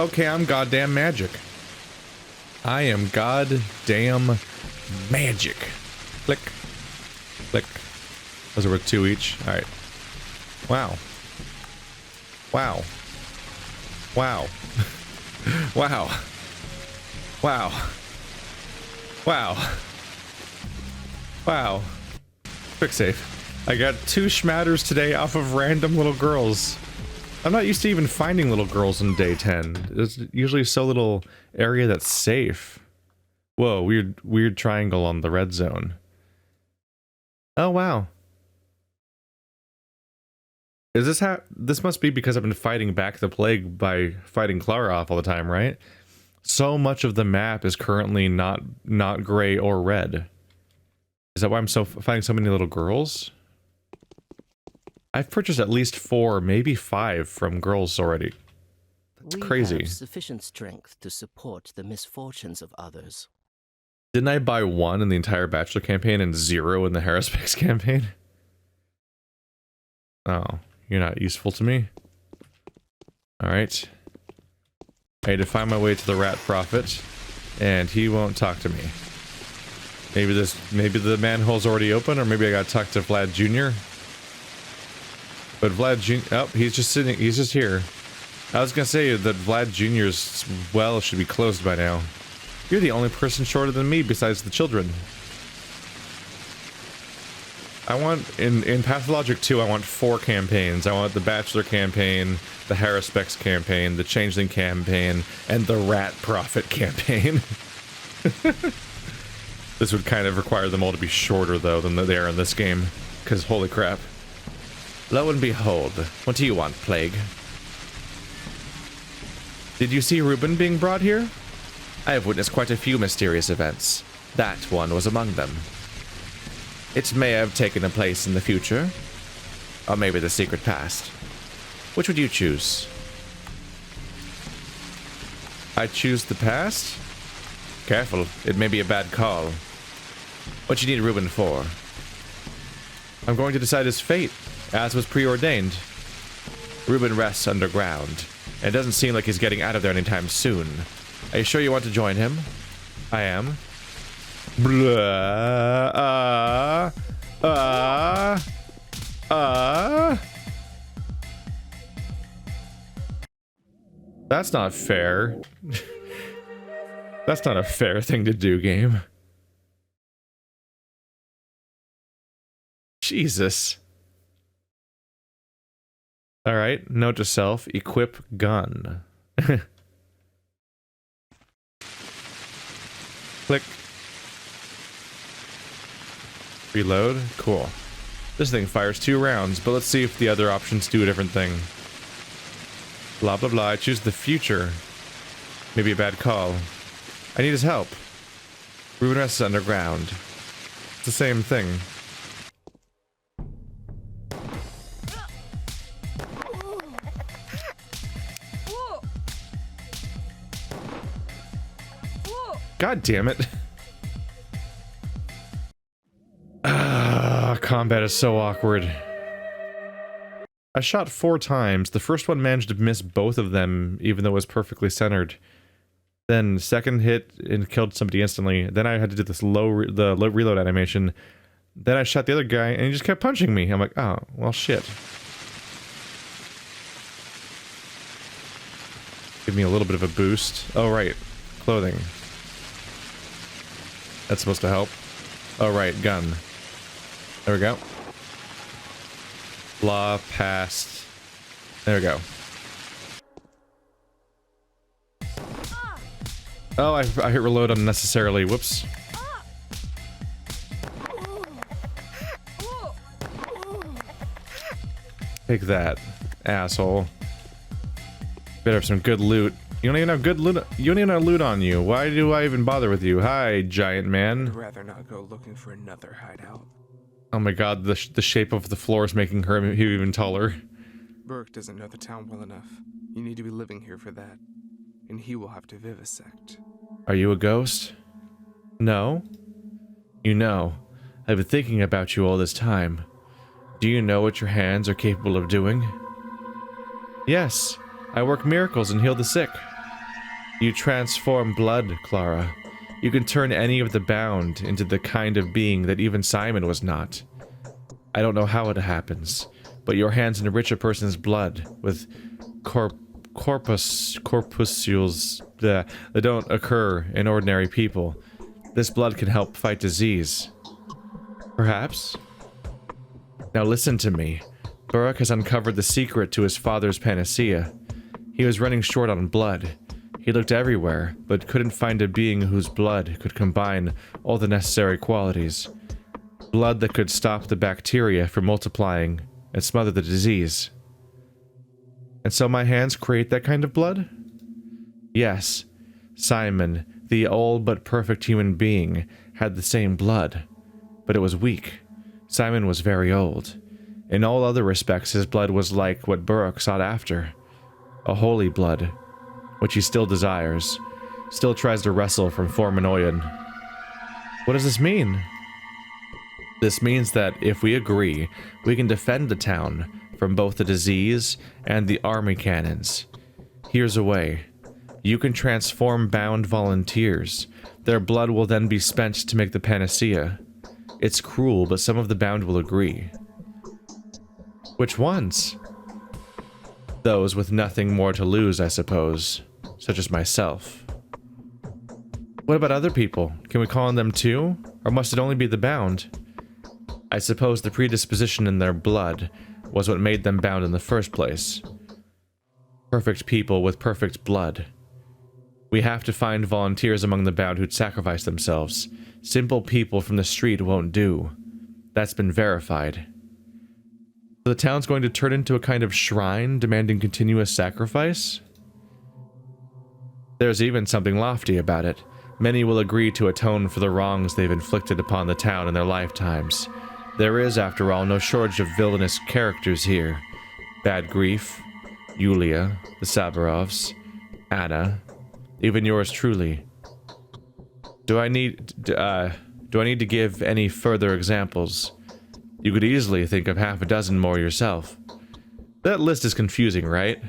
Okay, I'm goddamn magic. I am goddamn magic. Click. Click. Those are worth 2 each. Alright. Wow. Wow. Wow. Wow. Wow. Wow. Wow. Quick save. I got 2 schmatters today off of random little girls. I'm not used to even finding little girls in day 10. There's usually so little area that's safe. Whoa, weird triangle on the red zone. Oh wow. Is this how? This must be because I've been fighting back the plague by fighting Clara off all the time, right? So much of the map is currently not gray or red. Is that why I'm finding so many little girls? I've purchased at least 4, maybe 5 from girls already. That's crazy. We have sufficient strength to support the misfortunes of others. Didn't I buy 1 in the entire Bachelor campaign and 0 in the Harrispex campaign? Oh, you're not useful to me. Alright. I need to find my way to the Rat Prophet, and he won't talk to me. Maybe the manhole's already open, or maybe I gotta talk to Vlad Jr. But Vlad Jr. Oh, he's just sitting. He's just here. I was gonna say that Vlad Jr.'s well should be closed by now. You're the only person shorter than me besides the children. I want, in Pathologic 2, I want 4 campaigns. I want the Bachelor campaign, the Harrispex campaign, the Changeling campaign, and the Rat Prophet campaign. This would kind of require them all to be shorter, though, than they are in this game. Because, holy crap. Lo and behold, what do you want, Plague? Did you see Rubin being brought here? I have witnessed quite a few mysterious events. That one was among them. It may have taken a place in the future, or maybe the secret past. Which would you choose? I choose the past? Careful, it may be a bad call. What you need Rubin for? I'm going to decide his fate, as was preordained. Rubin rests underground, and it doesn't seem like he's getting out of there anytime soon. Are you sure you want to join him? I am. That's not fair. That's not a fair thing to do, game. Jesus. Alright, note to self, equip gun. Click. Reload. Cool. This thing fires 2 rounds, but let's see if the other options do a different thing. Blah blah blah, I choose the future. Maybe a bad call. I need his help. Rubin rests underground. It's the same thing. God damn it. Combat is so awkward. I shot 4 times. The first one managed to miss both of them, even though it was perfectly centered. Then second hit and killed somebody instantly. Then I had to do this low reload animation. Then I shot the other guy and he just kept punching me. I'm like, oh, well shit. Give me a little bit of a boost. Oh right, clothing. That's supposed to help. Oh right, gun. There we go. Blah, past. There we go. Oh, I hit reload unnecessarily. Whoops. Take that, asshole. Better have some good loot. You don't even have good loot. You don't even have loot on you. Why do I even bother with you? Hi, giant man. I'd rather not go looking for another hideout. Oh my god, the shape of the floor is making her even taller. Burke doesn't know the town well enough. You need to be living here for that. And he will have to vivisect. Are you a ghost? No? You know, I've been thinking about you all this time. Do you know what your hands are capable of doing? Yes, I work miracles and heal the sick. You transform blood, Clara. You can turn any of the bound into the kind of being that even Simon was not. I don't know how it happens, but your hands enrich a person's blood with corpuscules that don't occur in ordinary people. This blood can help fight disease. Perhaps? Now listen to me. Burke has uncovered the secret to his father's panacea. He was running short on blood. He looked everywhere, but couldn't find a being whose blood could combine all the necessary qualities. Blood that could stop the bacteria from multiplying and smother the disease. And so my hands create that kind of blood? Yes. Simon, the all but perfect human being, had the same blood, but it was weak. Simon was very old. In all other respects, his blood was like what Burke sought after. A holy blood, which he still desires, still tries to wrestle from Formanoyan. What does this mean? This means that if we agree, we can defend the town from both the disease and the army cannons. Here's a way. You can transform bound volunteers. Their blood will then be spent to make the panacea. It's cruel, but some of the bound will agree. Which ones? Those with nothing more to lose, I suppose, such as myself. What about other people? Can we call on them too? Or must it only be the bound? I suppose the predisposition in their blood was what made them bound in the first place. Perfect people with perfect blood. We have to find volunteers among the bound who'd sacrifice themselves. Simple people from the street won't do. That's been verified. The town's going to turn into a kind of shrine demanding continuous sacrifice? There's even something lofty about it. Many will agree to atone for the wrongs they've inflicted upon the town in their lifetimes. There is, after all, no shortage of villainous characters here. Bad Grief, Yulia, the Sabarovs, Anna, even yours truly. Do I need to give any further examples? You could easily think of half a dozen more yourself. That list is confusing, right?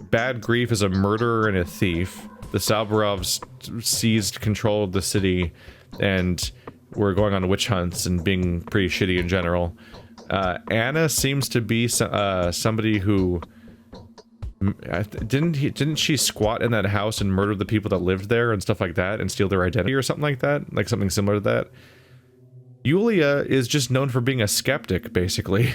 Bad Grief is a murderer and a thief. The Sabarovs seized control of the city and were going on witch hunts and being pretty shitty in general. Anna seems to be somebody who... Didn't she squat in that house and murder the people that lived there and stuff like that and steal their identity or something like that? Like something similar to that? Yulia is just known for being a skeptic, basically.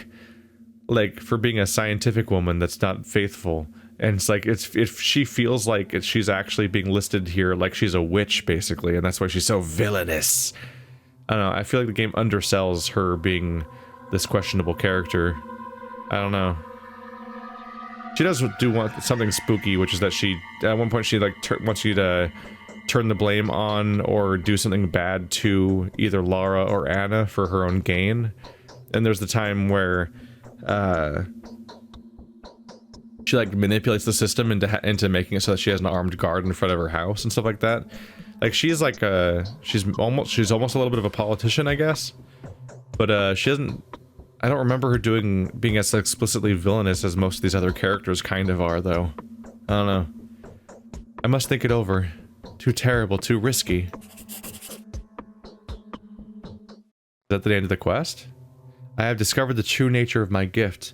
Like, for being a scientific woman that's not faithful. And it's like, if she feels like she's actually being listed here like she's a witch, basically, and that's why she's so villainous. I don't know, I feel like the game undersells her being this questionable character. I don't know. She does want something spooky, which is that she, at one point she like wants you to turn the blame on or do something bad to either Lara or Anna for her own gain. And there's the time where she like manipulates the system into making it so that she has an armed guard in front of her house and stuff like that. Like she's like she's almost a little bit of a politician, I guess. But she doesn't, I don't remember her being as explicitly villainous as most of these other characters kind of are, though. I don't know. I must think it over. Too terrible, too risky. Is that the end of the quest? I have discovered the true nature of my gift.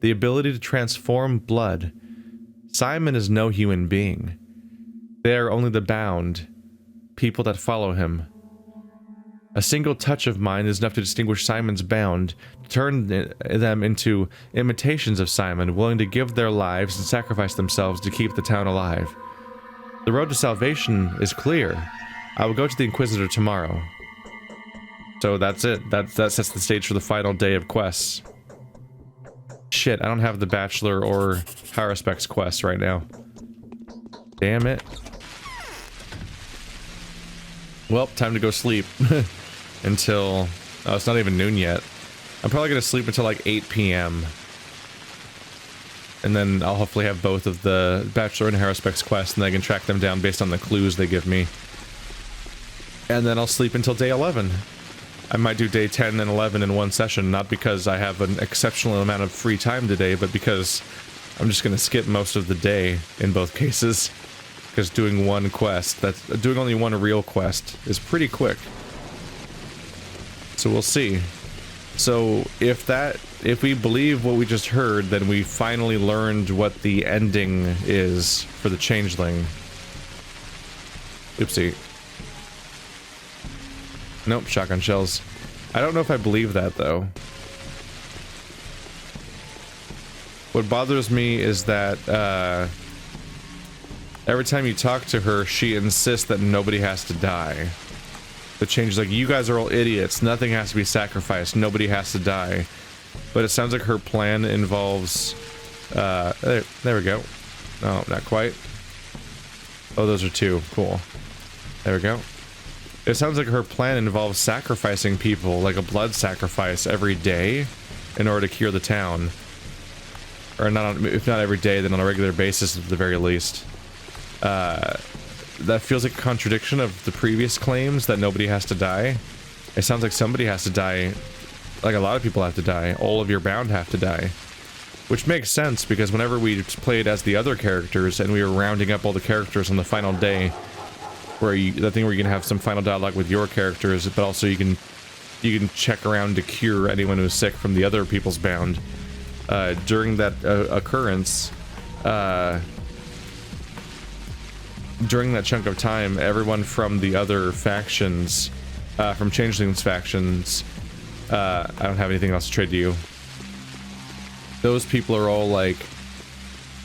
The ability to transform blood. Simon is no human being. They are only the bound. People that follow him. A single touch of mine is enough to distinguish Simon's bound, to turn them into imitations of Simon, willing to give their lives and sacrifice themselves to keep the town alive. The road to salvation is clear. I will go to the Inquisitor tomorrow. So that's it. That sets the stage for the final day of quests. Shit, I don't have the Bachelor or Haruspex quest right now. Damn it. Well, time to go sleep. Until... oh, it's not even noon yet. I'm probably gonna sleep until like 8 p.m. And then I'll hopefully have both of the Bachelor and Haruspex quests, and I can track them down based on the clues they give me. And then I'll sleep until day 11. I might do day 10 and 11 in one session, not because I have an exceptional amount of free time today, but because I'm just gonna skip most of the day in both cases. because doing one quest, doing only one real quest is pretty quick. So we'll see. So if we believe what we just heard, then we finally learned what the ending is for the Changeling. Oopsie. Nope, shotgun shells. I don't know if I believe that, though. What bothers me is that, every time you talk to her, she insists that nobody has to die. The change is like, you guys are all idiots, nothing has to be sacrificed, nobody has to die. But it sounds like her plan involves, there we go. No, not quite. Oh, those are two, cool. There we go. It sounds like her plan involves sacrificing people, like a blood sacrifice every day, in order to cure the town. Or not, if not every day, then on a regular basis at the very least. That feels like a contradiction of the previous claims that nobody has to die. It sounds like somebody has to die, like a lot of people have to die. All of your bound have to die. Which makes sense, because whenever we played as the other characters, and we were rounding up all the characters on the final day, where the thing where you can have some final dialogue with your characters, but also you can check around to cure anyone who's sick from the other people's bound. During that occurrence, during that chunk of time, everyone from the other factions, from Changeling's factions, I don't have anything else to trade to you. Those people are all like,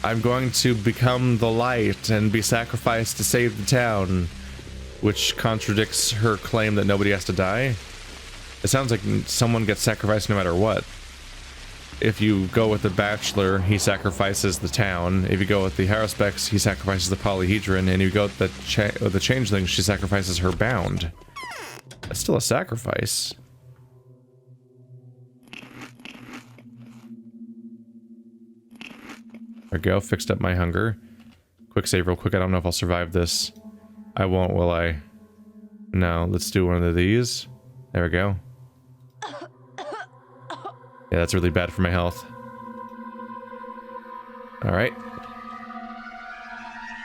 I'm going to become the light and be sacrificed to save the town, which contradicts her claim that nobody has to die. It sounds like someone gets sacrificed no matter what. If you go with the Bachelor, he sacrifices the town. If you go with the Haruspex, he sacrifices the Polyhedron. And if you go with the Changeling, she sacrifices her bound. That's still a sacrifice. There we go, fixed up my hunger. Quick save real quick, I don't know if I'll survive this. I won't, will I? No, let's do one of these. There we go. Yeah, that's really bad for my health. Alright.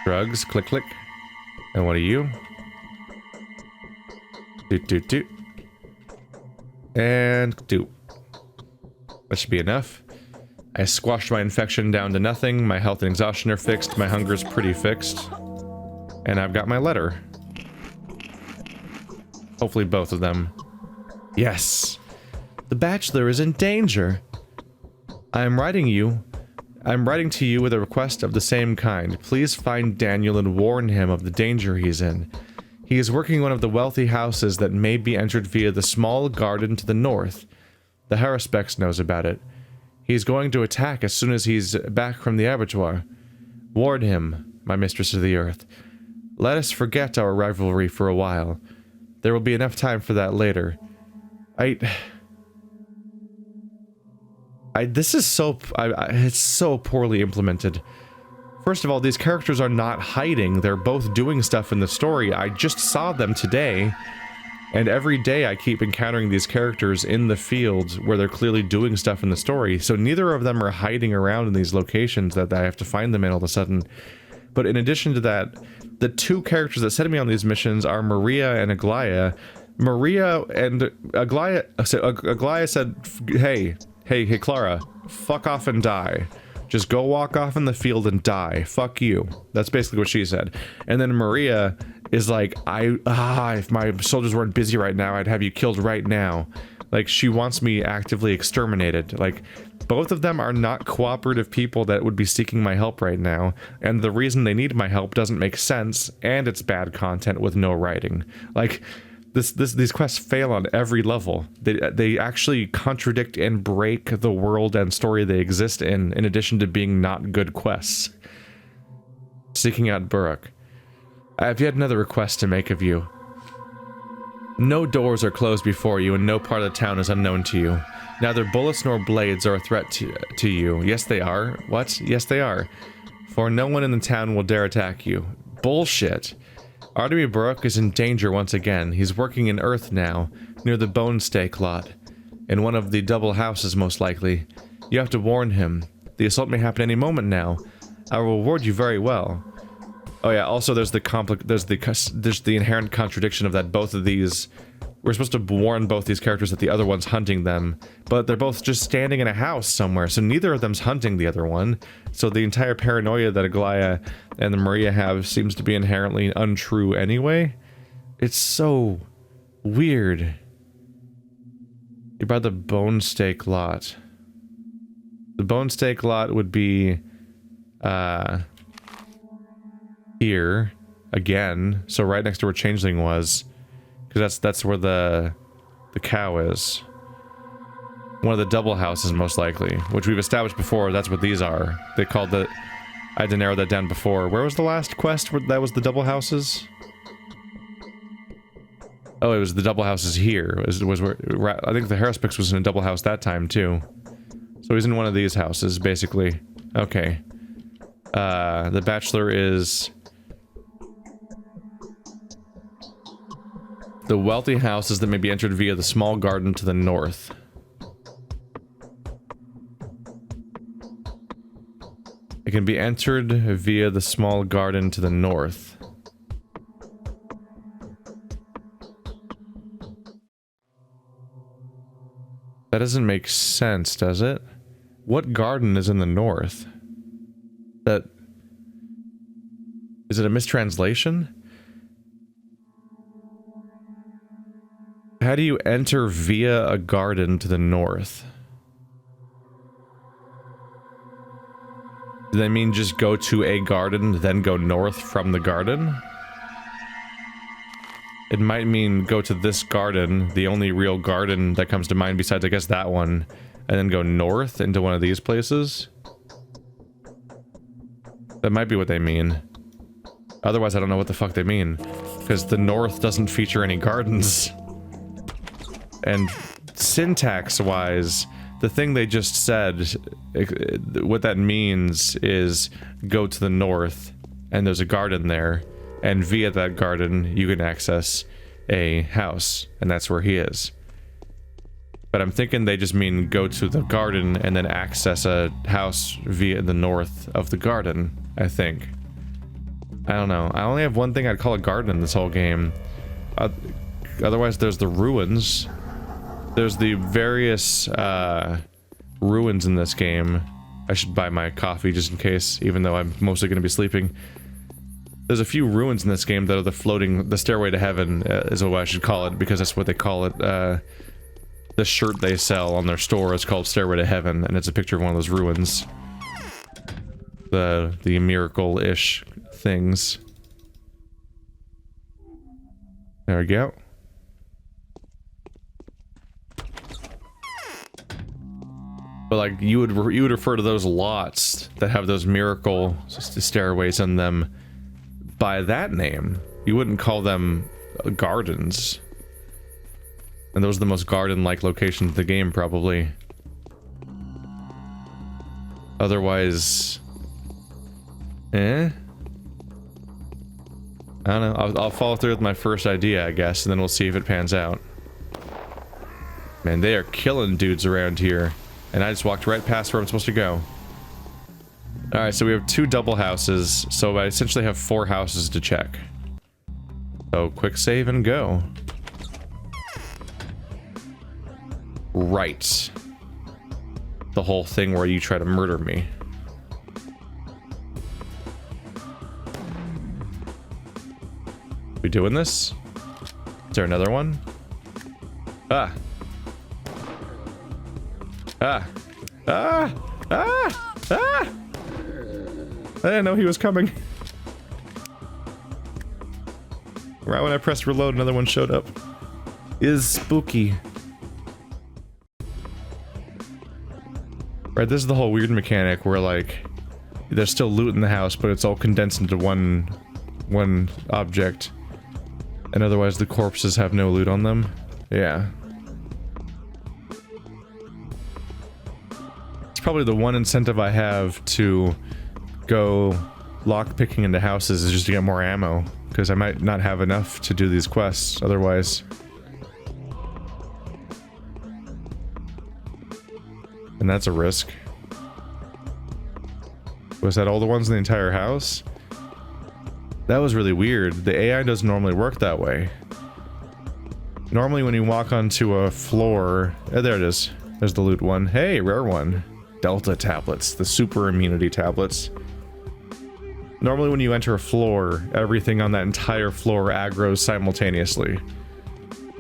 Drugs, click, click. And what are you? Doot, doot, doot. And doot. That should be enough. I squashed my infection down to nothing. My health and exhaustion are fixed. My hunger's pretty fixed. And I've got my letter. Hopefully both of them. Yes! The Bachelor is in danger. I'm writing to you with a request of the same kind. Please find Daniel and warn him of the danger he's in. He is working in one of the wealthy houses that may be entered via the small garden to the north. The Haruspex knows about it. He's going to attack as soon as he's back from the abattoir. Warn him, my mistress of the earth. Let us forget our rivalry for a while. There will be enough time for that later. This is so... it's so poorly implemented. First of all, these characters are not hiding. They're both doing stuff in the story. I just saw them today. And every day I keep encountering these characters in the field where they're clearly doing stuff in the story. So neither of them are hiding around in these locations that I have to find them in all of a sudden. But in addition to that, the two characters that sent me on these missions are Maria and Aglaia. Maria and Aglaia... So Aglaia said, Hey, Clara, fuck off and die. Just go walk off in the field and die. Fuck you. That's basically what she said. And then Maria is like, if my soldiers weren't busy right now, I'd have you killed right now. Like, she wants me actively exterminated. Like, both of them are not cooperative people that would be seeking my help right now. And the reason they need my help doesn't make sense, and it's bad content with no writing. Like... These quests fail on every level. They actually contradict and break the world and story they exist in addition to being not good quests. Seeking out Burrock. I have yet another request to make of you. No doors are closed before you, and no part of the town is unknown to you. Neither bullets nor blades are a threat to you. Yes, they are. What? Yes, they are. For no one in the town will dare attack you. Bullshit. Artemy Burrock is in danger once again. He's working in Earth now, near the Bone Stake lot. In one of the double houses, most likely. You have to warn him. The assault may happen any moment now. I will reward you very well. Oh yeah, also there's the inherent contradiction of that both of these, we're supposed to warn both these characters that the other one's hunting them, but they're both just standing in a house somewhere, so neither of them's hunting the other one. So the entire paranoia that Aglaya and the Maria have seems to be inherently untrue anyway. It's so weird. You're by the bone steak lot. The bone steak lot would be here again, so right next to where Changeling was, because that's where the cow is. One of the double houses, most likely, which we've established before. That's what these are. They called the. I had to narrow that down before. Where was the last quest where that was the double houses? Oh, it was the double houses here. It was where I think the Harrispix was in a double house that time too. So he's in one of these houses, basically. Okay. The bachelor is the wealthy houses that may be entered via the small garden to the north. It can be entered via the small garden to the north. That doesn't make sense, does it? What garden is in the north? That... Is it a mistranslation? How do you enter via a garden to the north? Do they mean just go to a garden, then go north from the garden? It might mean go to this garden, the only real garden that comes to mind besides, I guess, that one, and then go north into one of these places. That might be what they mean. Otherwise, I don't know what the fuck they mean. Because the north doesn't feature any gardens. And syntax-wise, the thing they just said, what that means is go to the north, and there's a garden there, and via that garden, you can access a house, and that's where he is. But I'm thinking they just mean go to the garden and then access a house via the north of the garden, I think. I don't know. I only have one thing I'd call a garden in this whole game. Otherwise, there's the ruins. There's the various ruins in this game. I should buy my coffee just in case, even though I'm mostly going to be sleeping. There's a few ruins in this game that are the stairway to heaven is what I should call it, because that's what they call it. The shirt they sell on their store is called Stairway to Heaven, and it's a picture of one of those ruins. The miracle-ish things. There we go. But like you would refer to those lots that have those miracle stairways in them by that name. You wouldn't call them gardens. And those are the most garden-like locations in the game, probably. Otherwise... I don't know. I'll follow through with my first idea, I guess, and then we'll see if it pans out. Man, they are killing dudes around here. And I just walked right past where I'm supposed to go. Alright, so we have 2 double houses, so I essentially have 4 houses to check. So, quick save and go. Right. The whole thing where you try to murder me. We doing this? Is there another one? Ah. Ah. Ah. Ah. Ah. I didn't know he was coming. Right when I pressed reload, another one showed up. Is spooky. Right, this is the whole weird mechanic where, like, there's still loot in the house, but it's all condensed into one object. And otherwise the corpses have no loot on them. Yeah. It's probably the one incentive I have to go lockpicking into houses is just to get more ammo. Because I might not have enough to do these quests otherwise. And that's a risk. Was that all the ones in the entire house? That was really weird. The AI doesn't normally work that way. Normally when you walk onto a floor... Oh, there it is. There's the loot one. Hey, rare one. Delta tablets. The super immunity tablets. Normally when you enter a floor, everything on that entire floor aggroes simultaneously.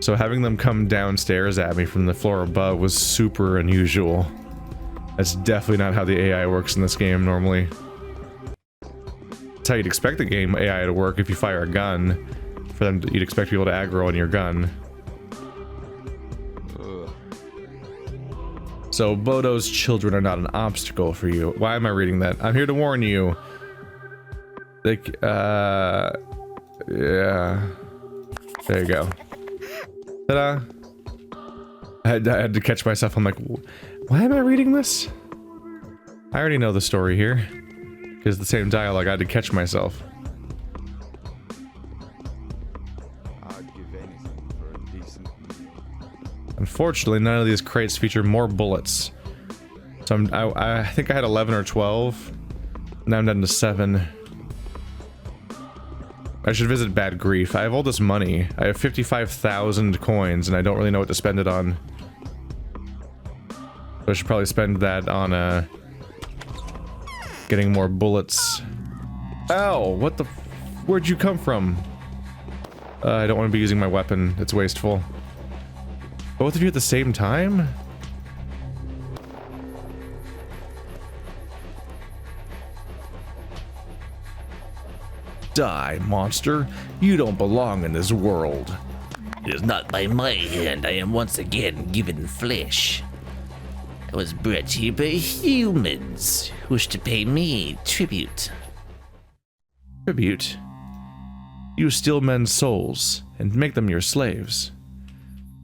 So having them come downstairs at me from the floor above was super unusual. That's definitely not how the AI works in this game normally. That's how you'd expect the game AI to work if you fire a gun. For them to, you'd expect people to aggro on your gun. So Bodo's children are not an obstacle for you. Why am I reading that? I'm here to warn you. Like, yeah. There you go. Ta-da! I had to catch myself. I'm like, why am I reading this? I already know the story here. Because the same dialogue, I had to catch myself. I'd give anything for a decent meal. Unfortunately, none of these crates feature more bullets. So I think I had 11 or 12. Now I'm down to 7. I should visit Bad Grief. I have all this money. I have 55,000 coins and I don't really know what to spend it on. So I should probably spend that on getting more bullets. Ow! What the where'd you come from? I don't want to be using my weapon. It's wasteful. Both of you at the same time? Die, monster. You don't belong in this world. It is not by my hand I am once again given flesh. I was bred here by humans who wish to pay me tribute. Tribute? You steal men's souls and make them your slaves.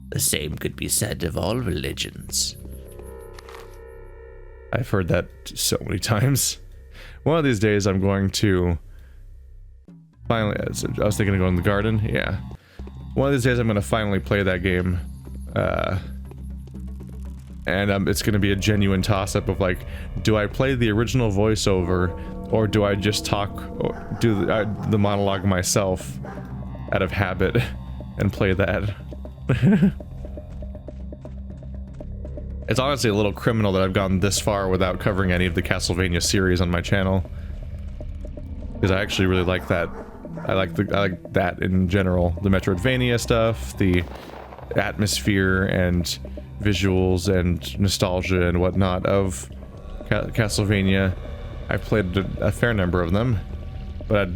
The same could be said of all religions. I've heard that so many times. One of these days I'm going to... Finally, I was thinking of going to the garden. Yeah. One of these days I'm going to finally play that game. And it's going to be a genuine toss-up of like, do I play the original voiceover or do I just talk or do the monologue myself out of habit and play that? It's honestly a little criminal that I've gone this far without covering any of the Castlevania series on my channel. Because I actually really like that. I like that in general. The Metroidvania stuff, the atmosphere and visuals and nostalgia and whatnot of Castlevania. I've played a fair number of them, but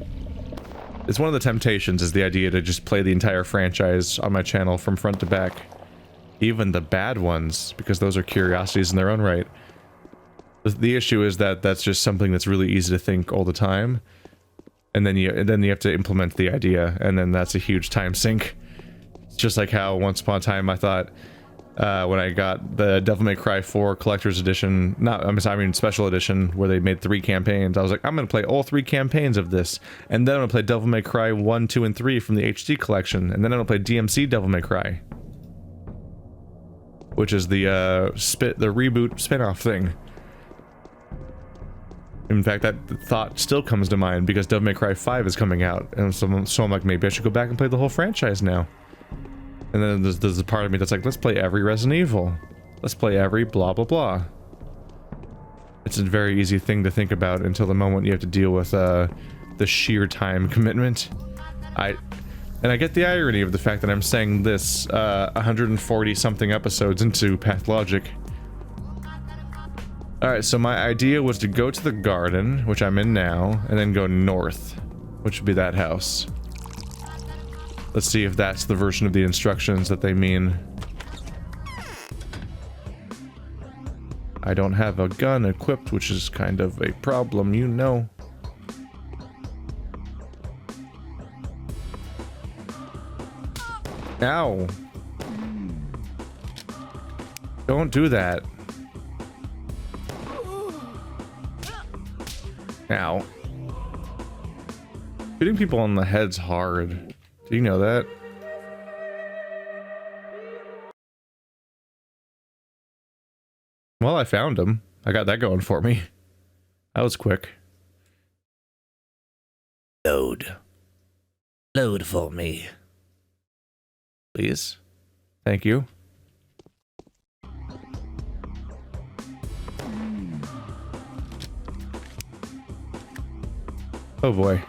it's one of the temptations is the idea to just play the entire franchise on my channel from front to back. Even the bad ones, because those are curiosities in their own right. The issue is that that's just something that's really easy to think all the time. And then you have to implement the idea, and then that's a huge time sink. It's just like how once upon a time I thought, when I got the Devil May Cry 4 Collector's Edition, I mean Special Edition, where they made 3 campaigns, I was like, I'm gonna play all 3 campaigns of this, and then I'm gonna play Devil May Cry 1, 2, and 3 from the HD collection, and then I'm gonna play DMC Devil May Cry. Which is the reboot spin-off thing. In fact, that thought still comes to mind because Devil May Cry 5 is coming out, and so I'm like, maybe I should go back and play the whole franchise now. And then there's a part of me that's like, let's play every Resident Evil. Let's play every blah blah blah. It's a very easy thing to think about until the moment you have to deal with the sheer time commitment. And I get the irony of the fact that I'm saying this 140 something episodes into Pathologic. Alright, so my idea was to go to the garden, which I'm in now, and then go north, which would be that house. Let's see if that's the version of the instructions that they mean. I don't have a gun equipped, which is kind of a problem, you know. Ow! Don't do that. Ow. Hitting people on the head's hard. Do you know that? Well, I found him. I got that going for me. That was quick. Load. Load for me. Please. Thank you. Oh boy.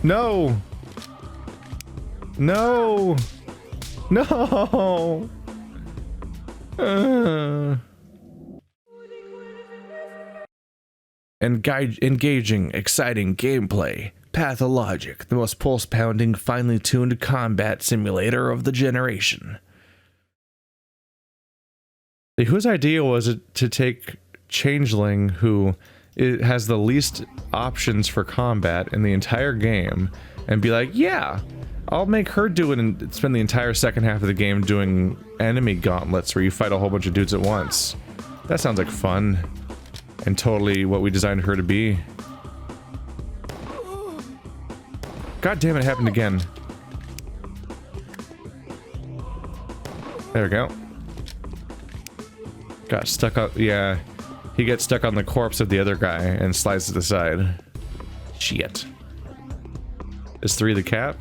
No! No! No! Engaging, exciting gameplay. Pathologic, the most pulse-pounding, finely tuned combat simulator of the generation. Whose idea was it to take Changeling, who has the least options for combat in the entire game, and be like, yeah, I'll make her do it and spend the entire second half of the game doing enemy gauntlets where you fight a whole bunch of dudes at once. That sounds like fun. And totally what we designed her to be. God damn it, it happened again. There we go. Got stuck on, yeah. He gets stuck on the corpse of the other guy and slides to the side. Shit. Is 3 the cap?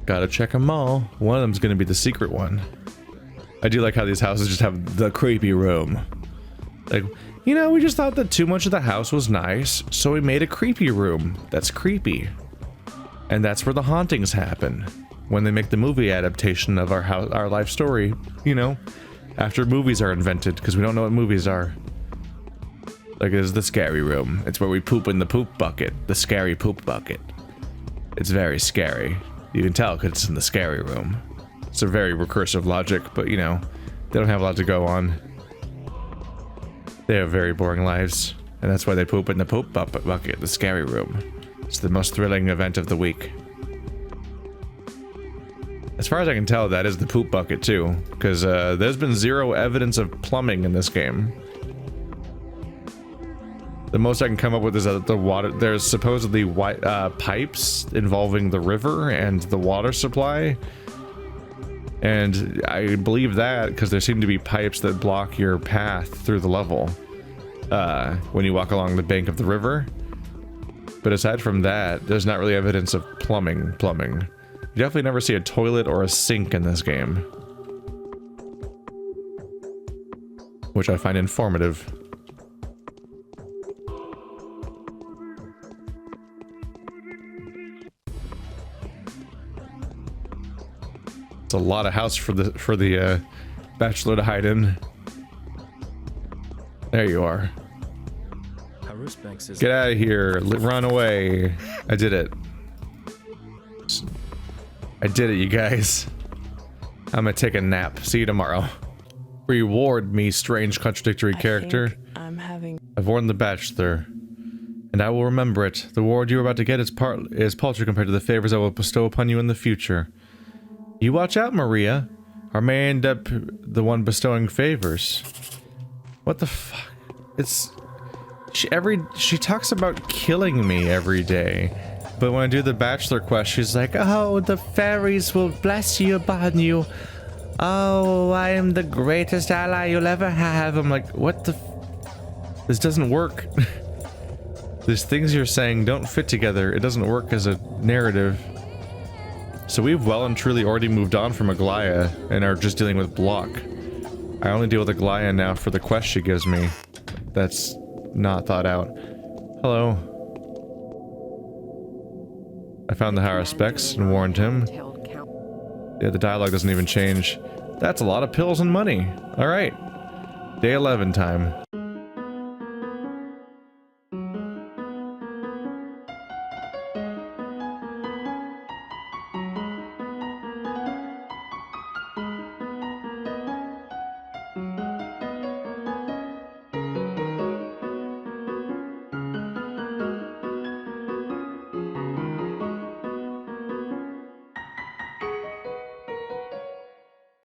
Gotta check them all. One of them's gonna be the secret one. I do like how these houses just have the creepy room. Like, you know, we just thought that too much of the house was nice, so we made a creepy room that's creepy. And that's where the hauntings happen. When they make the movie adaptation of our life story, you know, after movies are invented, because we don't know what movies are. Like, there's the scary room. It's where we poop in the poop bucket. The scary poop bucket. It's very scary. You can tell because it's in the scary room. It's a very recursive logic, but you know, they don't have a lot to go on. They have very boring lives, and that's why they poop in the poop bucket, the scary room. It's the most thrilling event of the week. As far as I can tell, that is the poop bucket too, because there's been zero evidence of plumbing in this game. The most I can come up with is that the water, there's supposedly pipes involving the river and the water supply. And I believe that because there seem to be pipes that block your path through the level when you walk along the bank of the river. But aside from that, there's not really evidence of plumbing. You definitely never see a toilet or a sink in this game, which I find informative. It's a lot of house for the bachelor to hide in. There you are. Get out of here! Run away! I did it. I did it, you guys. I'm gonna take a nap. See you tomorrow. Reward me, strange, contradictory character. I've warned the bachelor, and I will remember it. The reward you are about to get is paltry compared to the favors I will bestow upon you in the future. You watch out, Maria, or may end up the one bestowing favors. What the fuck? It's... She talks about killing me every day. But when I do the bachelor quest, she's like, oh, the fairies will bless you upon you. Oh, I am the greatest ally you'll ever have. I'm like, what the... This doesn't work. These things you're saying don't fit together. It doesn't work as a narrative. So we've well and truly already moved on from Aglaia and are just dealing with Block. I only deal with Aglaia now for the quest she gives me. That's not thought out. Hello. I found the higher specs and warned him. Yeah, the dialogue doesn't even change. That's a lot of pills and money. Alright. Day 11 time.